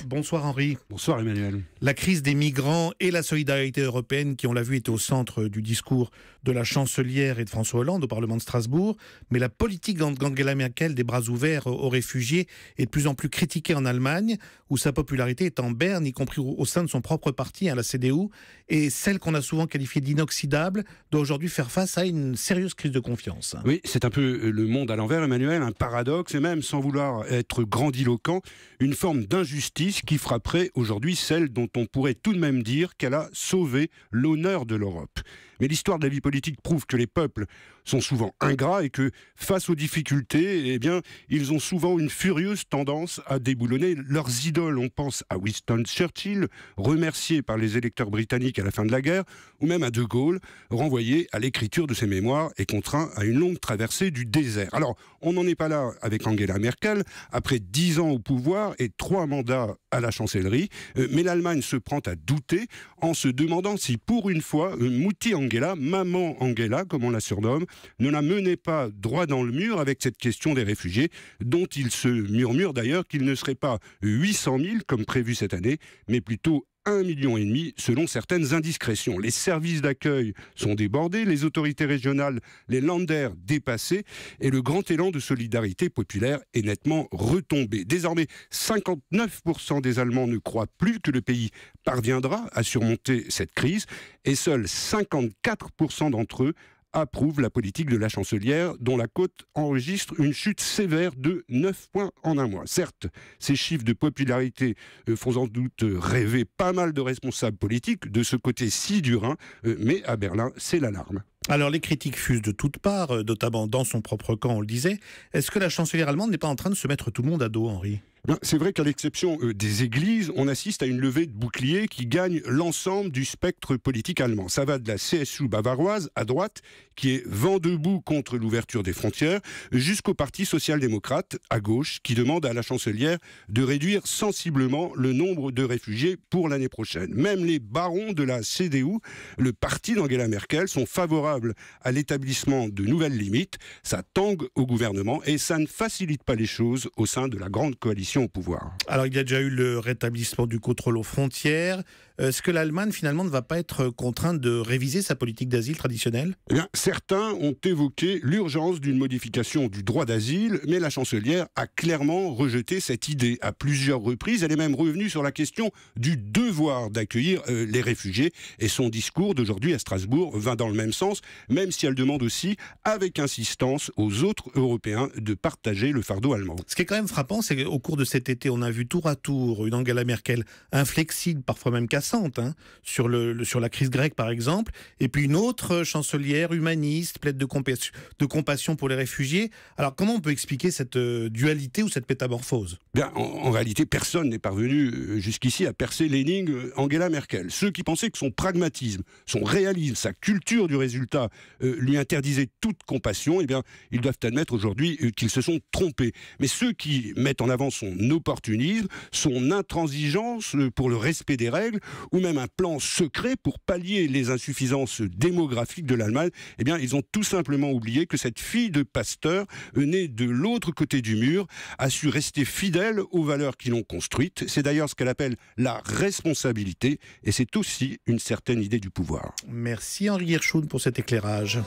Bonsoir Henri. Bonsoir Emmanuel. La crise des migrants et la solidarité européenne qui, on l'a vu, étaient au centre du discours de la chancelière et de François Hollande au Parlement de Strasbourg. Mais la politique d'Angela Merkel des bras ouverts aux réfugiés est de plus en plus critiquée en Allemagne, où sa popularité est en berne, y compris au sein de son propre parti, la CDU. Et celle qu'on a souvent qualifiée d'inoxydable doit aujourd'hui faire face à une sérieuse crise de confiance. Oui, c'est un peu le monde à l'envers, Emmanuel, un paradoxe, et même, sans vouloir être grandiloquent, une forme d'injustice qui frapperait aujourd'hui celle dont on pourrait tout de même dire qu'elle a sauvé l'honneur de l'Europe. Mais l'histoire de la vie politique prouve que les peuples sont souvent ingrats et que, face aux difficultés, eh bien, ils ont souvent une furieuse tendance à déboulonner leurs idoles. On pense à Winston Churchill, remercié par les électeurs britanniques à la fin de la guerre, ou même à De Gaulle, renvoyé à l'écriture de ses mémoires et contraint à une longue traversée du désert. Alors, on n'en est pas là avec Angela Merkel, après 10 ans au pouvoir et 3 mandats à la chancellerie, mais l'Allemagne se prend à douter en se demandant si, pour une fois, Mouti Angela, maman Angela, comme on la surnomme, ne la menait pas droit dans le mur avec cette question des réfugiés, dont il se murmure d'ailleurs qu'il ne serait pas 800 000 comme prévu cette année, mais plutôt 1,5 million selon certaines indiscrétions. Les services d'accueil sont débordés, les autorités régionales, les Länder dépassés, et le grand élan de solidarité populaire est nettement retombé. Désormais, 59% des Allemands ne croient plus que le pays parviendra à surmonter cette crise, et seuls 54% d'entre eux approuve la politique de la chancelière, dont la cote enregistre une chute sévère de 9 points en un mois. Certes, ces chiffres de popularité font sans doute rêver pas mal de responsables politiques de ce côté-ci du Rhin, mais à Berlin, c'est l'alarme. Alors les critiques fusent de toutes parts, notamment dans son propre camp, on le disait. Est-ce que la chancelière allemande n'est pas en train de se mettre tout le monde à dos, Henri ? C'est vrai qu'à l'exception des églises, on assiste à une levée de boucliers qui gagne l'ensemble du spectre politique allemand. Ça va de la CSU bavaroise à droite, qui est vent debout contre l'ouverture des frontières, jusqu'au Parti social-démocrate à gauche, qui demande à la chancelière de réduire sensiblement le nombre de réfugiés pour l'année prochaine. Même les barons de la CDU, le parti d'Angela Merkel, sont favorables à l'établissement de nouvelles limites. Ça tangue au gouvernement et ça ne facilite pas les choses au sein de la grande coalition au pouvoir. Alors il y a déjà eu le rétablissement du contrôle aux frontières. Est-ce que l'Allemagne finalement ne va pas être contrainte de réviser sa politique d'asile traditionnelle ? Eh bien, certains ont évoqué l'urgence d'une modification du droit d'asile, mais la chancelière a clairement rejeté cette idée à plusieurs reprises. Elle est même revenue sur la question du devoir d'accueillir les réfugiés, et son discours d'aujourd'hui à Strasbourg va dans le même sens, même si elle demande aussi, avec insistance, aux autres Européens de partager le fardeau allemand. Ce qui est quand même frappant, c'est qu'au cours de cet été, on a vu tour à tour une Angela Merkel inflexible, parfois même cassante, sur la crise grecque par exemple, et puis une autre chancelière humaniste, pleine de compassion pour les réfugiés. Alors comment on peut expliquer cette dualité ou cette métamorphose ? Bien, en réalité, personne n'est parvenu jusqu'ici à percer l'énigme Angela Merkel. Ceux qui pensaient que son pragmatisme, son réalisme, sa culture du résultat lui interdisaient toute compassion, eh bien, ils doivent admettre aujourd'hui qu'ils se sont trompés. Mais ceux qui mettent en avant son opportunisme, son intransigeance pour le respect des règles, ou même un plan secret pour pallier les insuffisances démographiques de l'Allemagne, eh bien, ils ont tout simplement oublié que cette fille de pasteur, née de l'autre côté du mur, a su rester fidèle aux valeurs qui l'ont construite. C'est d'ailleurs ce qu'elle appelle la responsabilité, et c'est aussi une certaine idée du pouvoir. Merci Henri Hirschhund pour cet éclairage.